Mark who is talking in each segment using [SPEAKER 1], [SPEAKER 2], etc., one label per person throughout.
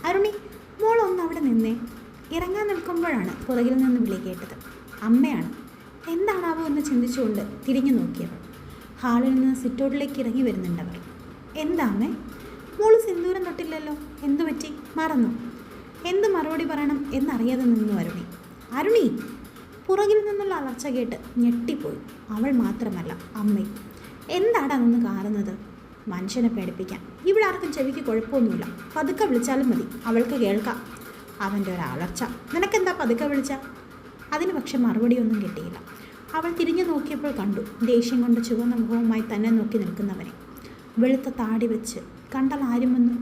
[SPEAKER 1] അരുണി, മോളൊന്ന് അവിടെ നിന്നേ. ഇറങ്ങാൻ നിൽക്കുമ്പോഴാണ് പുറകിൽ നിന്ന് വിളി കേട്ടത്. അമ്മയാണ്. എന്താണാവോ എന്ന് ചിന്തിച്ചുകൊണ്ട് തിരിഞ്ഞു നോക്കിയവർ. ഹാളിൽ നിന്ന് സിറ്റൗട്ടിലേക്ക് ഇറങ്ങി വരുന്നുണ്ടവർ. എന്താ അമ്മേ? മോള് സിന്ദൂരം തൊട്ടില്ലല്ലോ, എന്തു പറ്റി? മറന്നു? എന്ത് മറുപടി പറയണം എന്നറിയാതെ നിന്നു അരുണി. അരുണി! പുറകിൽ നിന്നുള്ള അലർച്ച കേട്ട് ഞെട്ടിപ്പോയി. അവൾ മാത്രമല്ല, അമ്മയും. എന്താടാ നിന്ന് കാറുന്നത്? മനുഷ്യനെ പേടിപ്പിക്കാൻ. ഇവിടെ ആർക്കും ചെവിക്ക് കുഴപ്പമൊന്നുമില്ല. പതുക്കെ വിളിച്ചാലും മതി, അവൾക്ക് കേൾക്കാം. അവൻ്റെ ഒരു അലർച്ച. നിനക്കെന്താ പതുക്കെ വിളിച്ച? അതിന് പക്ഷെ മറുപടിയൊന്നും കിട്ടിയില്ല. അവൾ തിരിഞ്ഞു നോക്കിയപ്പോൾ കണ്ടു ദേഷ്യം കൊണ്ട് ചുവന്ന മുഖവുമായി തന്നെ നോക്കി നിൽക്കുന്നവനെ. വെളുത്ത താടി വെച്ച് കണ്ടാൽ ആരുമെന്ന്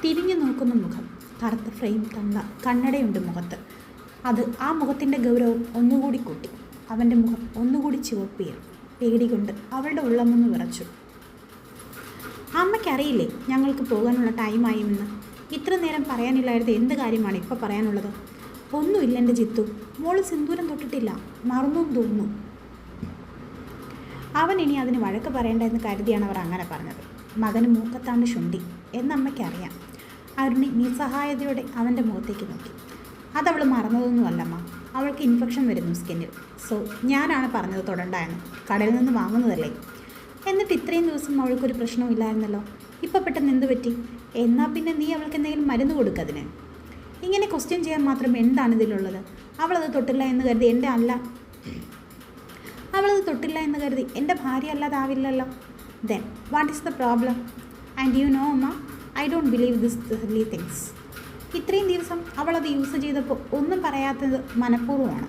[SPEAKER 1] തിരിഞ്ഞു നോക്കുന്ന മുഖം. കറുത്ത ഫ്രെയിം കണ്ണടയുണ്ട് മുഖത്ത്. അത് ആ മുഖത്തിൻ്റെ ഗൗരവം ഒന്നുകൂടി കൂട്ടി. അവൻ്റെ മുഖം ഒന്നുകൂടി ചുവപ്പിയേറി. പേടി കൊണ്ട് അവളുടെ ഉള്ളമൊന്ന് വിറച്ചു. അമ്മയ്ക്കറിയില്ലേ ഞങ്ങൾക്ക് പോകാനുള്ള ടൈമായുമെന്ന്? ഇത്ര നേരം പറയാനില്ലായിരുന്നു എന്ത് കാര്യമാണ് ഇപ്പോൾ പറയാനുള്ളത്? ഒന്നുമില്ല എൻ്റെ ജിത്തു, മോള് സിന്ദൂരം തൊട്ടിട്ടില്ല, മറന്നു തോന്നുന്നു. അവൻ ഇനി അതിന് വഴക്ക് പറയേണ്ട എന്ന് കരുതിയാണ് അവർ അങ്ങനെ പറഞ്ഞത്. മകന് മൂക്കത്താണ്ട് ശുണ്ടി എന്നമ്മയ്ക്കറിയാം. അരുണി നിസ്സഹായതയോടെ അവൻ്റെ മുഖത്തേക്ക് നോക്കി. അതവൾ മറന്നതൊന്നുമല്ലമ്മ, അവൾക്ക് ഇൻഫെക്ഷൻ വരുന്നു സ്കിന്നിൽ. സോ ഞാനാണ് പറഞ്ഞത് തൊടണ്ട എന്ന്. കടയിൽ നിന്ന് വാങ്ങുന്നതല്ലേ. എന്നിട്ട് ഇത്രയും ദിവസം അവൾക്കൊരു പ്രശ്നവും ഇല്ലായിരുന്നല്ലോ, ഇപ്പം പെട്ടെന്ന് എന്ത് പറ്റി? എന്നാൽ പിന്നെ നീ അവൾക്ക് എന്തെങ്കിലും മരുന്ന് കൊടുക്കതിന്. ഇങ്ങനെ ക്വസ്റ്റ്യൻ ചെയ്യാൻ മാത്രം എന്താണ് ഇതിലുള്ളത്? അവളത് തൊട്ടില്ല എന്ന് കരുതി എൻ്റെ ഭാര്യ അല്ലാതാവില്ലല്ലോ. Then what is the problem? And you know അമ്മ, I don't believe this silly things. ഇത്രയും ദിവസം അവളത് യൂസ് ചെയ്തപ്പോൾ ഒന്നും പറയാത്തത് മനഃപൂർവ്വമാണ്.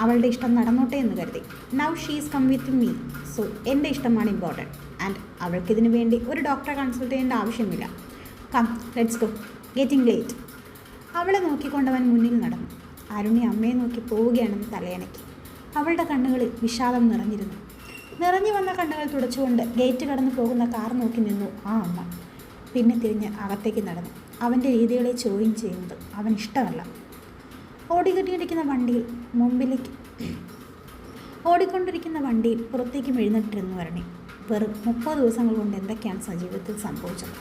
[SPEAKER 1] അവളുടെ ഇഷ്ടം നടന്നോട്ടെ എന്ന് കരുതി. Now she is come with me. So എൻ്റെ ഇഷ്ടമാണ് ഇമ്പോർട്ടൻറ്റ്. ആൻഡ് അവൾക്കിതിനു വേണ്ടി ഒരു ഡോക്ടറെ കൺസൾട്ട് ചെയ്യേണ്ട ആവശ്യമില്ല. Come, let's go, getting late. അവളെ നോക്കിക്കൊണ്ടവൻ മുന്നിൽ നടന്നു. അരുണി അമ്മയെ നോക്കി പോവുകയാണെന്ന് തലയണയ്ക്ക്. അവളുടെ കണ്ണുകളിൽ വിഷാദം നിറഞ്ഞിരുന്നു. നിറഞ്ഞു വന്ന കണ്ണുകൾ തുടച്ചുകൊണ്ട് ഗേറ്റ് കടന്നു പോകുന്ന കാർ നോക്കി നിന്നു ആ അമ്മ. പിന്നെ തിരിഞ്ഞ് അകത്തേക്ക് നടന്നു. അവൻ്റെ രീതികളെ ചോദ്യം ചെയ്യുന്നത് അവൻ ഇഷ്ടമല്ല. ഓടിക്കൊണ്ടിരിക്കുന്ന വണ്ടിയിൽ പുറത്തേക്കും എഴുന്നേറ്റിരുന്നു അരുണി. വെറും 30 ദിവസങ്ങൾ കൊണ്ട് എന്തൊക്കെയാണ് സജീവിതത്തിൽ സംഭവിച്ചത്?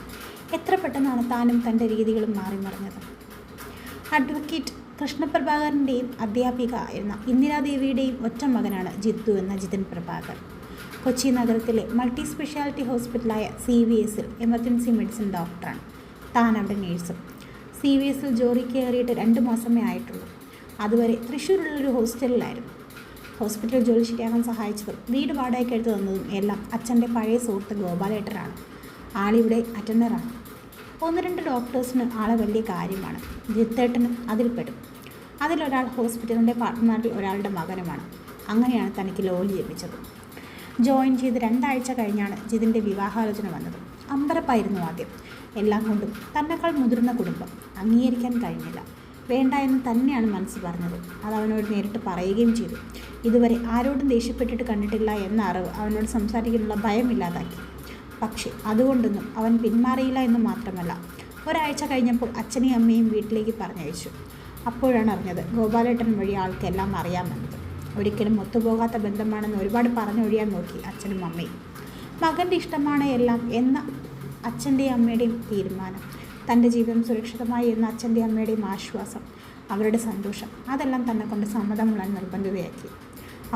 [SPEAKER 1] എത്ര പെട്ടെന്നാണ് താനും തൻ്റെ രീതികളും മാറി മറിഞ്ഞത്. അഡ്വക്കേറ്റ് കൃഷ്ണപ്രഭാകരൻ്റെയും അധ്യാപിക എന്ന ഇന്ദിരാദേവിയുടെയും ഒറ്റ മകനാണ് ജിത്തു എന്ന ജിതിൻ പ്രഭാകർ. കൊച്ചി നഗരത്തിലെ മൾട്ടി സ്പെഷ്യാലിറ്റി ഹോസ്പിറ്റലായ CVSൽ എമർജൻസി മെഡിസിൻ ഡോക്ടറാണ്. താൻ അവിടെ നേഴ്സും. CVSൽ ജോലിക്ക് കയറിയിട്ട് 2 മാസമേ ആയിട്ടുള്ളൂ. അതുവരെ തൃശ്ശൂരുള്ളൊരു ഹോസ്റ്റലിലായിരുന്നു. ഹോസ്പിറ്റൽ ജോലി ശരിയാകാൻ സഹായിച്ചതും വീട് വാടകയ്ക്ക് എടുത്തു തന്നതും എല്ലാം അച്ഛൻ്റെ പഴയ സുഹൃത്ത് ഗോപാലേട്ടനാണ്. ആളിവിടെ അറ്റൻഡറാണ്. 1-2 ഡോക്ടേഴ്സിന് ആളെ വലിയ കാര്യമാണ്. ജിത്തേട്ടന് അതിൽപ്പെടും. അതിലൊരാൾ ഹോസ്പിറ്റലിൻ്റെ പാർട്ട്ണറിൽ ഒരാളുടെ മകനുമാണ്. അങ്ങനെയാണ് തനിക്ക് ജോലി ലഭിച്ചത്. ജോയിൻ ചെയ്ത് 2 ആഴ്ച കഴിഞ്ഞാണ് ജിതിൻ്റെ വിവാഹാലോചന വന്നത്. അമ്പരപ്പായിരുന്നു ആദ്യം. എല്ലാം കൊണ്ടും തന്നെക്കാൾ മുതിർന്ന കുടുംബം. അംഗീകരിക്കാൻ കഴിഞ്ഞില്ല. വേണ്ട എന്ന് തന്നെയാണ് മനസ്സ് പറഞ്ഞത്. അത് അവനോട് നേരിട്ട് പറയുകയും ചെയ്തു. ഇതുവരെ ആരോടും ദേഷ്യപ്പെട്ടിട്ട് കണ്ടിട്ടില്ല എന്ന അറിവ് അവനോട് സംസാരിക്കാനുള്ള ഭയമില്ലാതാക്കി. പക്ഷേ അതുകൊണ്ടൊന്നും അവൻ പിന്മാറിയില്ല എന്ന് മാത്രമല്ല, ഒരാഴ്ച കഴിഞ്ഞപ്പോൾ അച്ഛനെയും അമ്മയും വീട്ടിലേക്ക് പറഞ്ഞയച്ചു. അപ്പോഴാണ് അറിഞ്ഞത് ഗോപാലേട്ടൻ വഴി ആൾക്കെല്ലാം അറിയാമെന്നത്. ഒരിക്കലും ഒത്തുപോകാത്ത ബന്ധമാണെന്ന് ഒരുപാട് പറഞ്ഞൊഴിയാൻ നോക്കി അച്ഛനും അമ്മയും. മകൻ്റെ ഇഷ്ടമാണ് എല്ലാം എന്ന അച്ഛൻ്റെയും അമ്മയുടെയും തീരുമാനം. തൻ്റെ ജീവിതം സുരക്ഷിതമായി എന്ന അച്ഛൻ്റെയും അമ്മയുടെയും ആശ്വാസം, അവരുടെ സന്തോഷം, അതെല്ലാം തന്നെ കൊണ്ട് സമ്മതമുള്ള നിർബന്ധിതയാക്കി.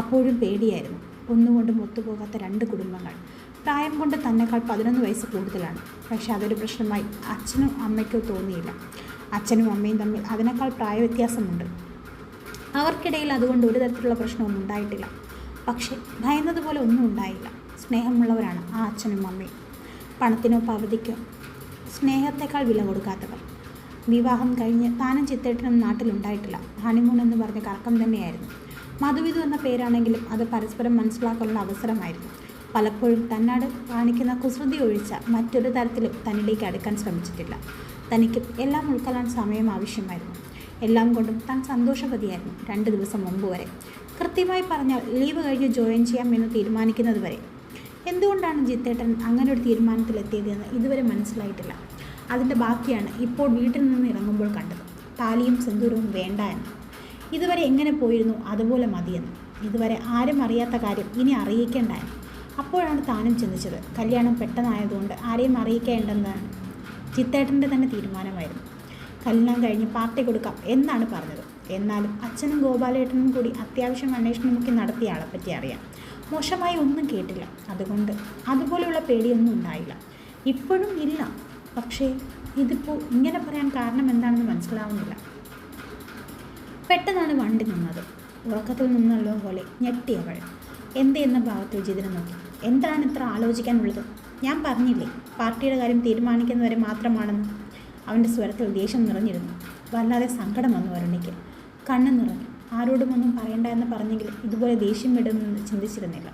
[SPEAKER 1] അപ്പോഴും പേടിയായിരുന്നു. ഒന്നുകൊണ്ടും ഒത്തുപോകാത്ത 2 കുടുംബങ്ങൾ. പ്രായം കൊണ്ട് തന്നെക്കാൾ 11 വയസ്സ് കൂടുതലാണ്. പക്ഷെ അതൊരു പ്രശ്നമായി അച്ഛനും അമ്മയ്ക്കോ തോന്നിയില്ല. അച്ഛനും അമ്മയും തമ്മിൽ അതിനേക്കാൾ പ്രായവ്യത്യാസമുണ്ട്. അവർക്കിടയിൽ അതുകൊണ്ട് ഒരു തരത്തിലുള്ള പ്രശ്നമൊന്നും ഉണ്ടായിട്ടില്ല. പക്ഷേ ഭയന്നതുപോലെ ഒന്നും ഉണ്ടായില്ല. സ്നേഹമുള്ളവരാണ് ആ അച്ഛനും അമ്മയും. പണത്തിനോ പവതിക്കോ സ്നേഹത്തെക്കാൾ വില കൊടുക്കാത്തവർ. വിവാഹം കഴിഞ്ഞ് താനും ചിത്തേട്ടനും നാട്ടിലുണ്ടായിട്ടില്ല. ഹണിമൂൺ എന്ന് പറഞ്ഞ കറക്കം തന്നെയായിരുന്നു. മധുവിധു എന്ന പേരാണെങ്കിലും അത് പരസ്പരം മനസ്സിലാക്കാനുള്ള അവസരമായിരുന്നു. പലപ്പോഴും തന്നോട് കാണിക്കുന്ന കുസൃതി ഒഴിച്ച മറ്റൊരു തരത്തിലും തന്നിലേക്ക് അടുക്കാൻ ശ്രമിച്ചിട്ടില്ല. തനിക്കും എല്ലാം ഉൾക്കൊള്ളാൻ സമയം ആവശ്യമായിരുന്നു. എല്ലാം കൊണ്ടും താൻ സന്തോഷവതിയായിരുന്നു 2 ദിവസം മുമ്പ് വരെ. കൃത്യമായി പറഞ്ഞാൽ ലീവ് കഴിഞ്ഞ് ജോയിൻ ചെയ്യാം എന്ന് തീരുമാനിക്കുന്നത് വരെ. എന്തുകൊണ്ടാണ് ജിത്തേട്ടൻ അങ്ങനെ ഒരു തീരുമാനത്തിലെത്തിയതെന്ന് ഇതുവരെ മനസ്സിലായിട്ടില്ല. അതിൻ്റെ ബാക്കിയാണ് ഇപ്പോൾ വീട്ടിൽ നിന്ന് ഇറങ്ങുമ്പോൾ കണ്ടത്. താലിയും സിന്ദൂരവും വേണ്ട എന്ന്. ഇതുവരെ എങ്ങനെ പോയിരുന്നു അതുപോലെ മതിയെന്ന്. ഇതുവരെ ആരും അറിയാത്ത കാര്യം ഇനി അറിയിക്കേണ്ടായിരുന്നു. അപ്പോഴാണ് താനും ചിന്തിച്ചത് കല്യാണം പെട്ടെന്നായതുകൊണ്ട് ആരെയും അറിയിക്കേണ്ടെന്നാണ്. ചിത്തേട്ടൻ്റെ തന്നെ തീരുമാനമായിരുന്നു. കല്യാണം കഴിഞ്ഞ് പാർട്ടി കൊടുക്കാം എന്നാണ് പറഞ്ഞത്. എന്നാലും അച്ഛനും ഗോപാലേട്ടനും കൂടി അത്യാവശ്യം അന്വേഷണമൊക്കെ നടത്തിയ ആളെപ്പറ്റി അറിയാം. മോശമായി ഒന്നും കേട്ടില്ല. അതുകൊണ്ട് അതുപോലെയുള്ള പേടിയൊന്നും ഉണ്ടായില്ല. ഇപ്പോഴും ഇല്ല. പക്ഷേ ഇതിപ്പോൾ ഇങ്ങനെ പറയാൻ കാരണം എന്താണെന്ന് മനസ്സിലാവുന്നില്ല. പെട്ടെന്നാണ് വണ്ടി നിന്നത്. ഉറക്കത്തിൽ നിന്നുള്ള പോലെ ഞെട്ടിയവൾ എന്ത് എന്ന ഭാവത്തിൽ ജിതിനെ നോക്കി. എന്താണ് ഇത്ര ആലോചിക്കാനുള്ളത്? ഞാൻ പറഞ്ഞില്ലേ പാർട്ടിയുടെ കാര്യം തീരുമാനിക്കുന്നവരെ മാത്രമാണെന്ന്. അവൻ്റെ സ്വരത്തിൽ ദേഷ്യം നിറഞ്ഞിരുന്നു. വല്ലാതെ സങ്കടം വന്നു അരുണിക്ക്. കണ്ണ് നിറഞ്ഞു. ആരോടും ഒന്നും പറയണ്ട എന്ന് പറഞ്ഞെങ്കിലും ഇതുപോലെ ദേഷ്യം വിടുമെന്ന് ചിന്തിച്ചിരുന്നില്ല.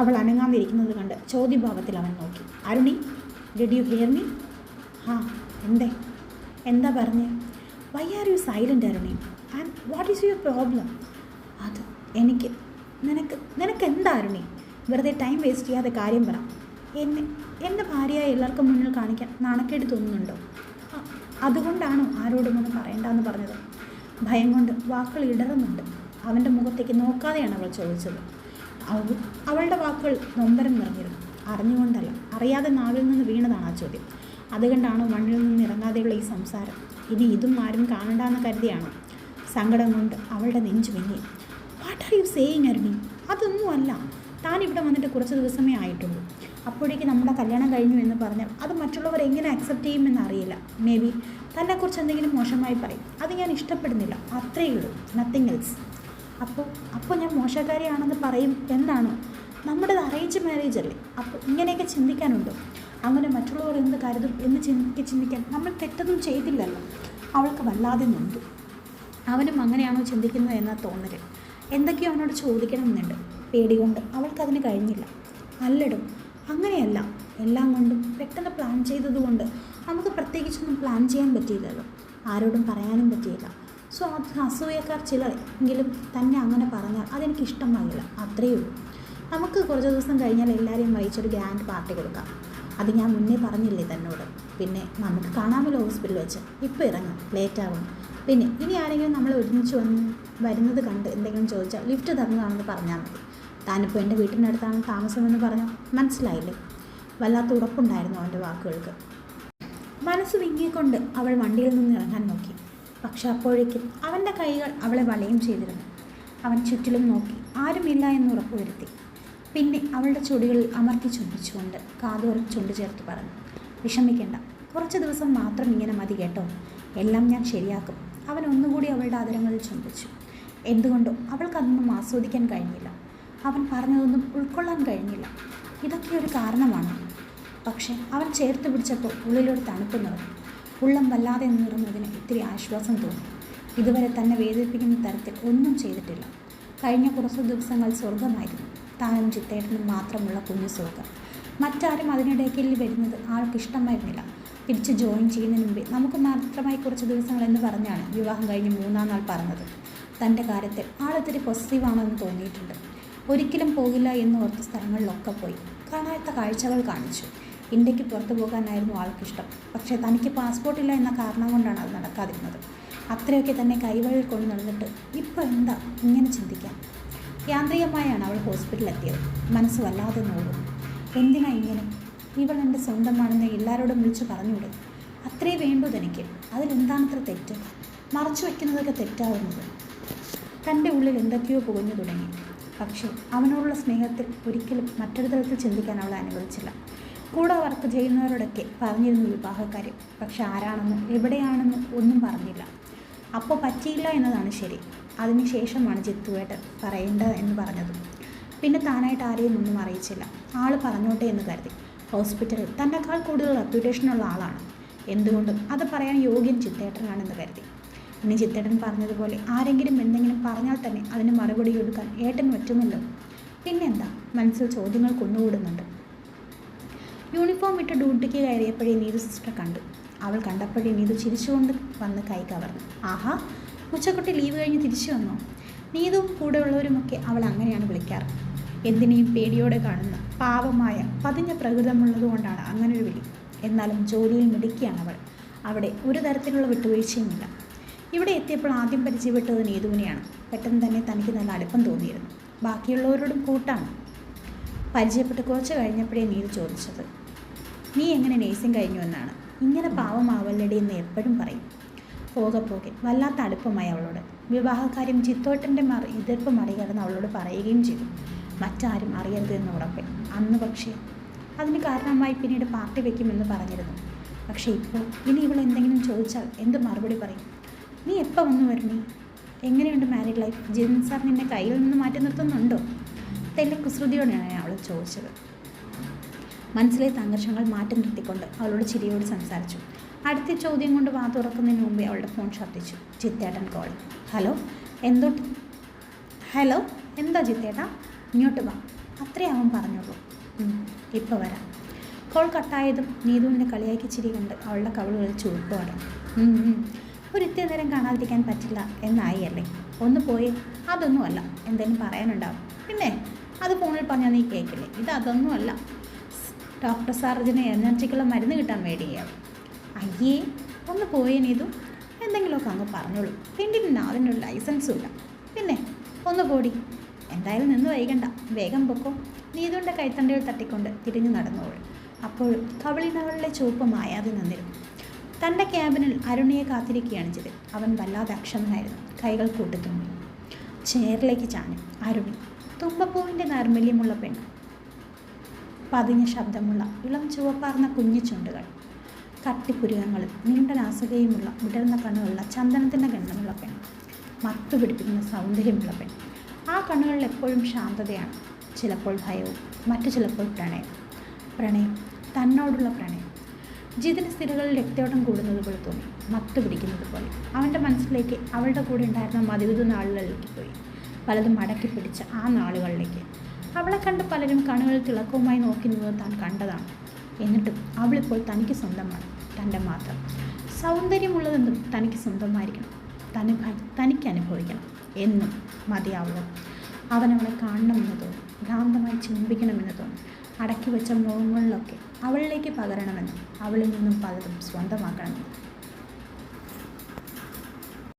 [SPEAKER 1] അവൾ അനങ്ങാതിരിക്കുന്നത് കണ്ട് ചോദ്യഭാവത്തിൽ അവൻ നോക്കി. Aruni, did you hear me? ആ, എന്താ പറഞ്ഞേ? Why are you silent Aruni? And what is your problem? അത് എനിക്ക് നിനക്ക് എന്താ അരുണി? വെറുതെ ടൈം വേസ്റ്റ് ചെയ്യാതെ കാര്യം പറ. എൻ്റെ ഭാര്യയായി എല്ലാവർക്കും മുന്നിൽ കാണിക്കാൻ നാണക്കേട് തോന്നുന്നുണ്ടോ? അതുകൊണ്ടാണോ ആരോടും ഒന്നും പറയണ്ടെന്ന് പറഞ്ഞത്? ഭയം കൊണ്ട് വാക്കുകൾ ഇടറുന്നുണ്ട്. അവൻ്റെ മുഖത്തേക്ക് നോക്കാതെയാണ് അവൾ ചോദിച്ചത്. അവളുടെ വാക്കുകൾ നൊമ്പരം നിറഞ്ഞിരുന്നു. അറിഞ്ഞുകൊണ്ടല്ല, അറിയാതെ നാവിൽ നിന്ന് വീണതാണ് ആ ചോദ്യം. അതുകൊണ്ടാണോ മണ്ണിൽ നിന്ന് ഇറങ്ങാതെയുള്ള ഈ സംസാരം? ഇനി ഇതും ആരും കാണണ്ടെന്ന് കരുതിയാണോ? സങ്കടം കൊണ്ട് അവളുടെ നെഞ്ചു വിങ്ങി. What are you saying Aruni? അതൊന്നുമല്ല. താൻ ഇവിടെ വന്നിട്ട് കുറച്ച് ദിവസമേ ആയിട്ടുള്ളൂ. അപ്പോഴേക്ക് നമ്മുടെ കല്യാണം കഴിഞ്ഞു എന്ന് പറഞ്ഞാൽ അത് മറ്റുള്ളവർ എങ്ങനെ അക്സെപ്റ്റ് ചെയ്യുമെന്ന് അറിയില്ല. മേ ബി തന്നെക്കുറിച്ച് എന്തെങ്കിലും മോശമായി പറയും. അത് ഞാൻ ഇഷ്ടപ്പെടുന്നില്ല. അത്രയേ ഉള്ളൂ, നത്തിങ് എൽസ്. അപ്പോൾ ഞാൻ മോശക്കാരിയാണെന്ന് പറയും എന്നാണോ? നമ്മുടേത് അറേഞ്ച് മാരേജ് അല്ലേ? അപ്പോൾ ഇങ്ങനെയൊക്കെ ചിന്തിക്കാനുണ്ടോ? അങ്ങനെ മറ്റുള്ളവർ എന്ത് കരുതും എന്ന് ചിന്തിക്കാൻ നമ്മൾ തെറ്റൊന്നും ചെയ്തില്ലല്ലോ. അവൾക്ക് വല്ലാതെ നൊന്തു. അവനും അങ്ങനെയാണോ ചിന്തിക്കുന്നത് എന്ന തോന്നൽ. എന്തൊക്കെയോ അവനോട് ചോദിക്കണമെന്നുണ്ട്. പേടികൊണ്ട് അവൾക്കതിന് കഴിഞ്ഞില്ല. അല്ലടും, അങ്ങനെയല്ല. എല്ലാം കൊണ്ടും പെട്ടെന്ന് പ്ലാൻ ചെയ്തതുകൊണ്ട് നമുക്ക് പ്രത്യേകിച്ചൊന്നും പ്ലാൻ ചെയ്യാൻ പറ്റിയില്ലല്ലോ. ആരോടും പറയാനും പറ്റിയില്ല. സോ അത് അസൂയക്കാർ ചിലരെങ്കിലും തന്നെ അങ്ങനെ പറഞ്ഞാൽ അതെനിക്ക് ഇഷ്ടമാകില്ല. അത്രയേ ഉള്ളൂ. നമുക്ക് കുറച്ച് ദിവസം കഴിഞ്ഞാൽ എല്ലാവരെയും വഹിച്ചൊരു ഗ്രാൻഡ് പാർട്ടി കൊടുക്കാം. അത് ഞാൻ മുന്നേ പറഞ്ഞില്ലേ തന്നോട്. പിന്നെ നമുക്ക് കാണാമല്ലോ ഹോസ്പിറ്റലിൽ വെച്ച്. ഇപ്പോൾ ഇറങ്ങാം, ലേറ്റാവും. പിന്നെ ഇനി ആരെങ്കിലും നമ്മൾ ഒരുമിച്ച് വരുന്നത് കണ്ട് എന്തെങ്കിലും ചോദിച്ചാൽ ലിഫ്റ്റ് തന്നതാണെന്ന് പറഞ്ഞാൽ മതി. താനിപ്പോൾ എൻ്റെ വീട്ടിനടുത്താണ് താമസമെന്ന് പറഞ്ഞാൽ മനസ്സിലായില്ലേ? വല്ലാത്ത ഉറപ്പുണ്ടായിരുന്നു അവൻ്റെ വാക്കുകൾക്ക്. മനസ്സ് വിങ്ങിക്കൊണ്ട് അവൾ വണ്ടിയിൽ നിന്ന് ഇറങ്ങാൻ നോക്കി. പക്ഷെ അപ്പോഴേക്കും അവൻ്റെ കൈകൾ അവളെ വലയം ചെയ്തിരുന്നു. അവൻ ചുറ്റിലും നോക്കി. ആരുമില്ല എന്ന് ഉറപ്പുവരുത്തി. പിന്നെ അവളുടെ ചുടികളിൽ അമർത്തി ചുംബിച്ചുകൊണ്ട് കാതോരം ചുണ്ടു ചേർത്ത് പറഞ്ഞു, വിഷമിക്കേണ്ട, കുറച്ച് ദിവസം മാത്രം ഇങ്ങനെ മതി കേട്ടോ. എല്ലാം ഞാൻ ശരിയാക്കും. അവൻ ഒന്നുകൂടി അവളുടെ ആദരങ്ങളിൽ ചുംബിച്ചു. എന്തുകൊണ്ടോ അവൾക്കതൊന്നും ആസ്വദിക്കാൻ കഴിഞ്ഞില്ല. അവൻ പറഞ്ഞതൊന്നും ഉൾക്കൊള്ളാൻ കഴിഞ്ഞില്ല. ഇതൊക്കെ ഒരു കാരണമാണ്. പക്ഷെ അവൻ ചേർത്ത് പിടിച്ചപ്പോൾ ഉള്ളിലൊരു തണുപ്പ് നിറഞ്ഞു. ഉള്ളം വല്ലാതെ നിറഞ്ഞതിന് ഇത്തിരി ആശ്വാസം തോന്നി. ഇതുവരെ തന്നെ വേദനിപ്പിക്കുന്ന തരത്തിൽ ഒന്നും ചെയ്തിട്ടില്ല. കഴിഞ്ഞ കുറച്ച് ദിവസങ്ങൾ സ്വർഗമായിരുന്നു. താനും ചിത്തേട്ടനും മാത്രമുള്ള കുഞ്ഞു സ്വർഗം. മറ്റാരും അതിനിടയ്ക്കിൽ വരുന്നത് ആൾക്കിഷ്ടമായിരുന്നില്ല. തിരിച്ച് ജോയിൻ ചെയ്യുന്നതിന് മുമ്പേ നമുക്ക് മാത്രമായി കുറച്ച് ദിവസങ്ങൾ എന്ന് പറഞ്ഞാണ് വിവാഹം കഴിഞ്ഞ് 3-ാം നാൾ പറഞ്ഞത്. തൻ്റെ കാര്യത്തിൽ ആളിത്തിരി പോസിറ്റീവാണെന്ന് തോന്നിയിട്ടുണ്ട്. ഒരിക്കലും പോകില്ല എന്ന് ഓർത്ത സ്ഥലങ്ങളിലൊക്കെ പോയി. കാണാത്ത കാഴ്ചകൾ കാണിച്ചു. ഇന്ത്യക്ക് പുറത്തു പോകാനായിരുന്നു ആൾക്കിഷ്ടം. പക്ഷേ തനിക്ക് പാസ്പോർട്ടില്ല എന്ന കാരണം കൊണ്ടാണ് അത് നടക്കാതിരുന്നത്. അത്രയൊക്കെ തന്നെ കൈവഴിൽ കൊണ്ട് നടന്നിട്ട് ഇപ്പോൾ എന്താ ഇങ്ങനെ ചിന്തിക്കാം? യാന്ത്രികമായാണ് അവൾ ഹോസ്പിറ്റലിലെത്തിയത്. മനസ്സ് വല്ലാതെ നോക്കും. എന്തിനാ ഇങ്ങനെ? ഇവൾ എൻ്റെ സ്വന്തമാണെന്ന് എല്ലാവരോടും വിളിച്ച് പറഞ്ഞുവിടും. അത്രേ വേണ്ടൂ തനിക്ക്. അതിലെന്താണത്ര തെറ്റ്? മറച്ചു വയ്ക്കുന്നതൊക്കെ തെറ്റാവുന്നത്. തൻ്റെ ഉള്ളിൽ എന്തൊക്കെയോ പുകഞ്ഞു തുടങ്ങി. പക്ഷേ അവനോടുള്ള സ്നേഹത്തിൽ ഒരിക്കലും മറ്റൊരു തരത്തിൽ ചിന്തിക്കാൻ അവളെ അനുവദിച്ചില്ല. കൂടെ വർക്ക് ചെയ്യുന്നവരോടൊക്കെ പറഞ്ഞിരുന്നു വിവാഹക്കാര്യം. പക്ഷെ ആരാണെന്നോ എവിടെയാണെന്നോ ഒന്നും പറഞ്ഞില്ല. അപ്പോൾ പറ്റിയില്ല എന്നതാണ് ശരി. അതിനുശേഷമാണ് ജിത്തുവേട്ടൻ പറയേണ്ടത് എന്ന് പറഞ്ഞത്. പിന്നെ താനായിട്ട് ആരെയും ഒന്നും അറിയിച്ചില്ല. ആൾ പറഞ്ഞോട്ടെ എന്ന് കരുതി. ഹോസ്പിറ്റലിൽ തന്നെക്കാൾ കൂടുതൽ റെപ്യൂട്ടേഷനുള്ള ആളാണ്. എന്തുകൊണ്ടും അത് പറയാൻ യോഗ്യൻ ചിത്തേട്ടനാണെന്ന് കരുതി. ഇനി ചിത്തേട്ടൻ പറഞ്ഞതുപോലെ ആരെങ്കിലും എന്തെങ്കിലും പറഞ്ഞാൽ തന്നെ അതിന് മറുപടി കൊടുക്കാൻ ഏട്ടൻ പറ്റുമല്ലോ. പിന്നെന്താ? മനസ്സിൽ ചോദ്യങ്ങൾ കൊന്നുകൂടുന്നുണ്ട്. യൂണിഫോം ഇട്ട് ഡ്യൂട്ടിക്ക് കയറിയപ്പോഴേ നീതു സിസ്റ്റർ കണ്ടു. അവൾ കണ്ടപ്പോഴേ നീതു ചിരിച്ചുകൊണ്ട് വന്ന് കൈ കവർന്നു. ആഹാ, ഉച്ചക്കുട്ടി ലീവ് കഴിഞ്ഞ് തിരിച്ചു വന്നോ? നീതുവും കൂടെയുള്ളവരുമൊക്കെ അവൾ അങ്ങനെയാണ് വിളിക്കാറ്. എന്തിനേയും പേടിയോടെ കാണുന്ന പാവമായ പതിഞ്ഞ പ്രകൃതമുള്ളതുകൊണ്ടാണ് അങ്ങനൊരു വിളി. എന്നാലും ജോലിയിൽ മിടുക്കിയാണ് അവൾ. അവിടെ ഒരു തരത്തിലുള്ള വിട്ടുവീഴ്ചയുമില്ല. ഇവിടെ എത്തിയപ്പോൾ ആദ്യം പരിചയപ്പെട്ടത് നീതുവിനെയാണ്. പെട്ടെന്ന് തന്നെ തനിക്ക് നല്ല അടുപ്പം തോന്നിയിരുന്നു. ബാക്കിയുള്ളവരോടും കൂട്ടാണ്. പരിചയപ്പെട്ട് കുറച്ച് കഴിഞ്ഞപ്പോഴേ നീതു ചോദിച്ചത്, നീ എങ്ങനെ നേഴ്സിംഗ് കഴിഞ്ഞു എന്നാണ്. ഇങ്ങനെ പാവമാവല്ലടി എന്ന് എപ്പോഴും പറയും. പോകെ പോകെ വല്ലാത്ത അടുപ്പമായി അവളോട്. വിവാഹകാര്യം ചിത്തോട്ടൻ്റെ എതിർപ്പ് മറികടന്ന് അവളോട് പറയുകയും ചെയ്തു. മറ്റാരും അറിയരുത് എന്ന് ഉറപ്പെ. അന്ന് പക്ഷേ അതിന് കാരണമായി പിന്നീട് പാർട്ടി വയ്ക്കുമെന്ന് പറഞ്ഞിരുന്നു. പക്ഷേ ഇപ്പോൾ ഇനി ഇവൾ എന്തെങ്കിലും ചോദിച്ചാൽ എന്ത് മറുപടി പറയും? നീ എപ്പോൾ വന്നു വരണേ? എങ്ങനെയുണ്ട് മാരീഡ് ലൈഫ്? ജിതിൻ സാർ നിന്നെ കയ്യിൽ നിന്ന് മാറ്റി നിർത്തുന്നുണ്ടോ? തെല്ലെ കുസൃതിയോടെയാണ് അവൾ ചോദിച്ചത്. മനസ്സിലെ സംഘർഷങ്ങൾ മാറ്റി നിർത്തിക്കൊണ്ട് അവളോട് ചിരിയോട് സംസാരിച്ചു. അടുത്ത ചോദ്യം കൊണ്ട് വാ തുറക്കുന്നതിന് മുമ്പേ അവളുടെ ഫോൺ ശബ്ദിച്ചു. ചിത്തേട്ടൻ കോൾ. ഹലോ, എന്തോട്ട്? ഹലോ, എന്താ ചിത്തേട്ടാ? ഇങ്ങോട്ട് വാ. അത്രേ അവൻ പറഞ്ഞോളൂ. ഇപ്പോൾ വരാം. കോൾ കട്ടായതും നീതുവിൻ്റെ കളിയാക്കി ചിരി കണ്ട് അവളുടെ കവിളുകളിൽ ചുവപ്പ് കടന്നു. ഒരിത്തിരി നേരം കാണാതിരിക്കാൻ പറ്റില്ല എന്നായി അല്ലേ? ഒന്ന് പോയി. അതൊന്നുമല്ല, എന്തെങ്കിലും പറയാനുണ്ടാവും. പിന്നെ അത് ഫോണിൽ പറഞ്ഞാൽ നീ കേൾക്കില്ലേ? അതൊന്നുമല്ല. ഡോക്ടർ സാർജിന് എനർജിക്കുള്ള മരുന്ന് കിട്ടാൻ വേണ്ടിയാണ്. അയ്യേ, ഒന്ന് പോയേ നീതു. എന്തെങ്കിലുമൊക്കെ അങ്ങ് പറഞ്ഞോളൂ. പിന്നെ അതിനൊരു ലൈസൻസും ഇല്ല. പിന്നെ ഒന്ന് പോടി. എന്തായാലും നിന്ന് വൈകണ്ട, വേഗം പൊക്കോ. നീതുവിൻ്റെ കൈത്തണ്ടയിൽ തട്ടിക്കൊണ്ട് തിരിഞ്ഞു നടന്നോളൂ. അപ്പോഴും കവിളിനവളുടെ ചുവപ്പ് മായാതെ നിന്നിരുന്നു. തൻ്റെ ക്യാബിനിൽ അരുണിയെ കാത്തിരിക്കുകയാണ് ജിതിൻ. അവൻ വല്ലാതെ അക്ഷമനായിരുന്നു. കൈകൾ കൂട്ടിത്തുമ്മി. ചെയറിലേക്ക് ചാഞ്ഞു. അരുണി, തുമ്പപ്പൂവിൻ്റെ നൈർമല്യമുള്ള പെണ്ണ്, പതിഞ്ഞ ശബ്ദമുള്ള ഇളം ചുവപ്പാർന്ന കുഞ്ഞു ചുണ്ടുകൾ, കട്ടിപ്പുരുകങ്ങളും നീണ്ട നാസികയുമുള്ള വിടർന്ന കണ്ണുകളുള്ള ചന്ദനത്തിൻ്റെ ഗന്ധമുള്ള പെണ്ണ്, മത്തുപിടിപ്പിക്കുന്ന സൗന്ദര്യമുള്ള പെണ്ണ്. ആ കണ്ണുകളിൽ എപ്പോഴും ശാന്തതയാണ്, ചിലപ്പോൾ ഭയവും, മറ്റു ചിലപ്പോൾ പ്രണയം, തന്നോടുള്ള പ്രണയം. ജിതിന് സ്ഥിരകളിൽ രക്തയോട്ടം കൂടുന്നത് പോലെ തോന്നി, മത്തു പിടിക്കുന്നത് പോലെ. അവൻ്റെ മനസ്സിലേക്ക് അവളുടെ കൂടെ ഉണ്ടായിരുന്ന മതിവിധ നാളുകളിലേക്ക് പോയി, പലതും മടക്കി പിടിച്ച ആ നാളുകളിലേക്ക്. അവളെ കണ്ട് പലരും കണ്ണുകളിൽ തിളക്കവുമായി നോക്കി നിന്നത് താൻ കണ്ടതാണ്. എന്നിട്ടും അവളിപ്പോൾ തനിക്ക് സ്വന്തമാണ്, തൻ്റെ മാത്രം. സൗന്ദര്യമുള്ളതെന്തും തനിക്ക് സ്വന്തമായിരിക്കണം, തനിക്ക് അനുഭവിക്കണം എന്നും മതിയാവുള്ളൂ. അവനവളെ കാണണമെന്ന് തോന്നി, ഭ്രാന്തമായി ചുംബിക്കണമെന്ന് തോന്നി. അടക്കി വെച്ച മോഹങ്ങളിലൊക്കെ അവളിലേക്ക് പകരണമെന്നും അവളിൽ നിന്നും പലതും സ്വന്തമാക്കണമെന്നും.